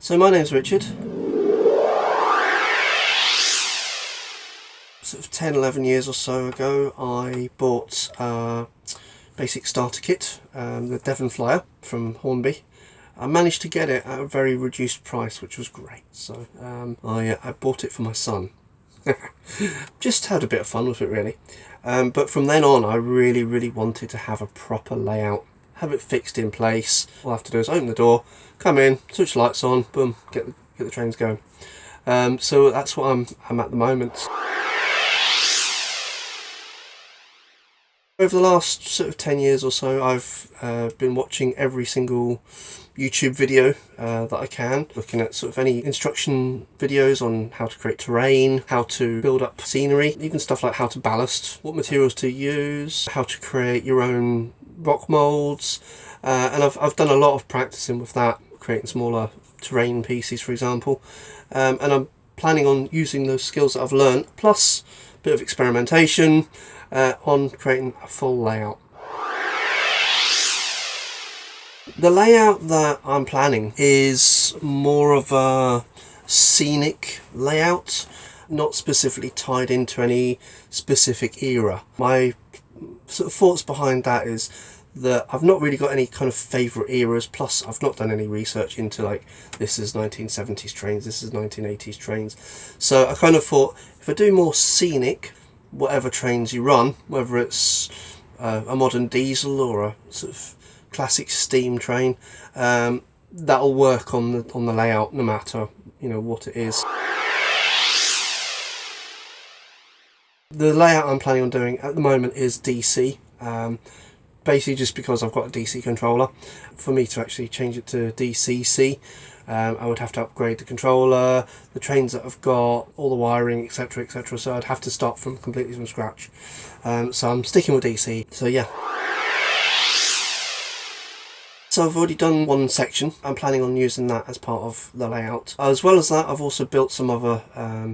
So my name's Richard. Sort of 10-11 years or so ago I bought a basic starter kit, the Devon Flyer from Hornby. I managed to get it at a very reduced price, which was great, so I bought it for my son. Just had a bit of fun with it really, but from then on I really wanted to have a proper layout, have it fixed in place. All I have to do is open the door, come in, switch the lights on, boom, get the trains going. So that's what I'm at the moment. Over the last sort of 10 years or so, I've been watching every single YouTube video that I can, looking at sort of any instruction videos on how to create terrain, how to build up scenery, even stuff like how to ballast, what materials to use, how to create your own rock molds, and I've done a lot of practicing with that, creating smaller terrain pieces, for example, and I'm planning on using those skills that I've learned, plus a bit of experimentation, on creating a full layout. The layout that I'm planning is more of a scenic layout, not specifically tied into any specific era. My sort of thoughts behind that is that I've not really got any kind of favourite eras, plus I've not done any research into like this is 1970s trains, this is 1980s trains. So I kind of thought if I do more scenic, whatever trains you run, whether it's a modern diesel or a sort of classic steam train, that'll work on the layout no matter what it is. The layout I'm planning on doing at the moment is DC, basically just because I've got a DC controller. For me to actually change it to DCC, I would have to upgrade the controller, the trains that I've got, all the wiring, etc, etc, so I'd have to start completely from scratch. So I'm sticking with DC, so yeah. So I've already done one section. I'm planning on using that as part of the layout. As well as that, I've also built some other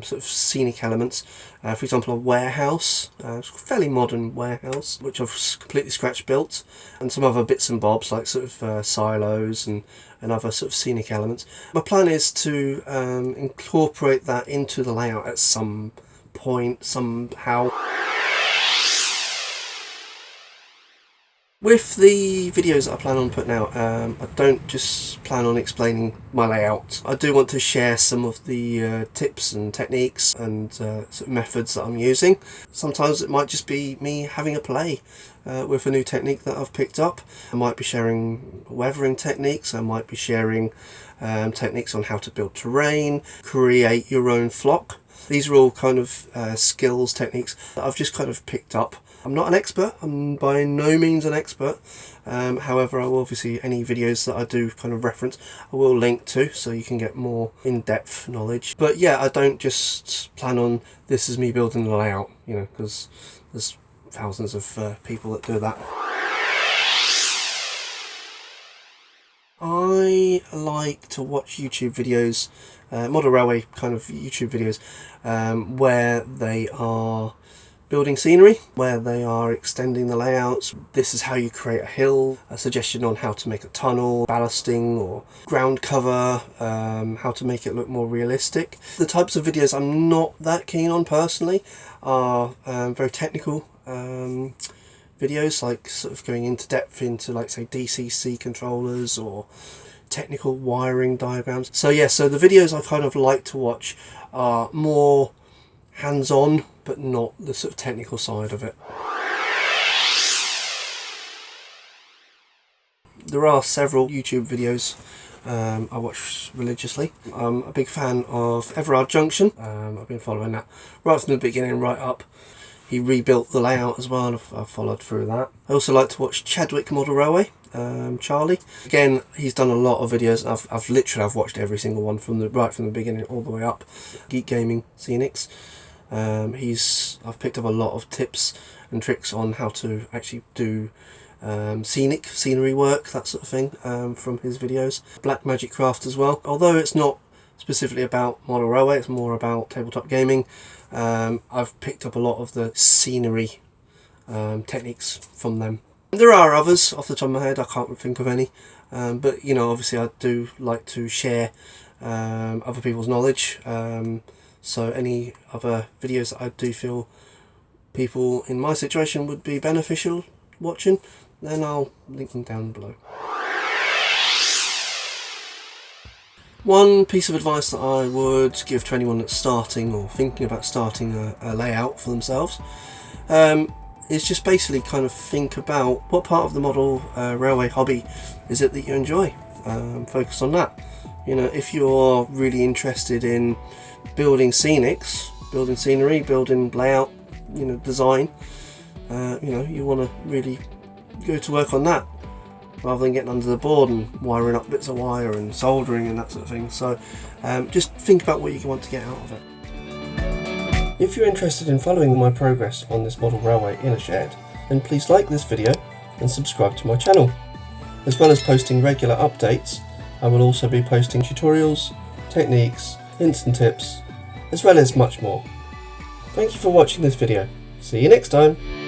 sort of scenic elements. For example, a warehouse, a fairly modern warehouse, which I've completely scratch built, and some other bits and bobs like sort of silos and other sort of scenic elements. My plan is to incorporate that into the layout at some point, somehow. With the videos that I plan on putting out, I don't just plan on explaining my layout. I do want to share some of the tips and techniques and sort of methods that I'm using. Sometimes it might just be me having a play with a new technique that I've picked up. I might be sharing weathering techniques, I might be sharing techniques on how to build terrain, create your own flock. These are all kind of skills, techniques that I've just kind of picked up. I'm not an expert, I'm by no means an expert, however I will obviously, any videos that I do kind of reference, I will link to so you can get more in-depth knowledge. But yeah, I don't just plan on this is me building the layout, because there's thousands of people that do that. I like to watch YouTube videos, model railway kind of YouTube videos, where they are building scenery, where they are extending the layouts. This is how you create a hill, a suggestion on how to make a tunnel, ballasting or ground cover, how to make it look more realistic. The types of videos I'm not that keen on personally are very technical videos, like sort of going into depth into like say DCC controllers or technical wiring diagrams. So yeah, so the videos I kind of like to watch are more hands-on, but not the sort of technical side of it. There are several YouTube videos I watch religiously. I'm a big fan of Everard Junction. I've been following that right from the beginning, right up. He rebuilt the layout as well, and I've followed through that. I also like to watch Chadwick Model Railway, Charlie. Again, he's done a lot of videos. I've watched every single one right from the beginning all the way up. Geek Gaming Scenics. I've picked up a lot of tips and tricks on how to actually do scenery work, that sort of thing, from his videos. Black Magic Craft as well. Although it's not specifically about model railway, it's more about tabletop gaming. I've picked up a lot of the scenery techniques from them. There are others off the top of my head, I can't think of any, but obviously I do like to share other people's knowledge. So any other videos that I do feel people in my situation would be beneficial watching, then I'll link them down below. One piece of advice that I would give to anyone that's starting or thinking about starting a layout for themselves is just basically kind of think about what part of the model railway hobby is it that you enjoy. Focus on that. You know, if you're really interested in building scenics, building scenery, building layout, you know, design, you know, you want to really go to work on that rather than getting under the board and wiring up bits of wire and soldering and that sort of thing. So just think about what you want to get out of it. If you're interested in following my progress on this model railway in a shed, then please like this video and subscribe to my channel. As well as posting regular updates, I will also be posting tutorials, techniques, hints and tips, as well as much more. Thank you for watching this video. See you next time.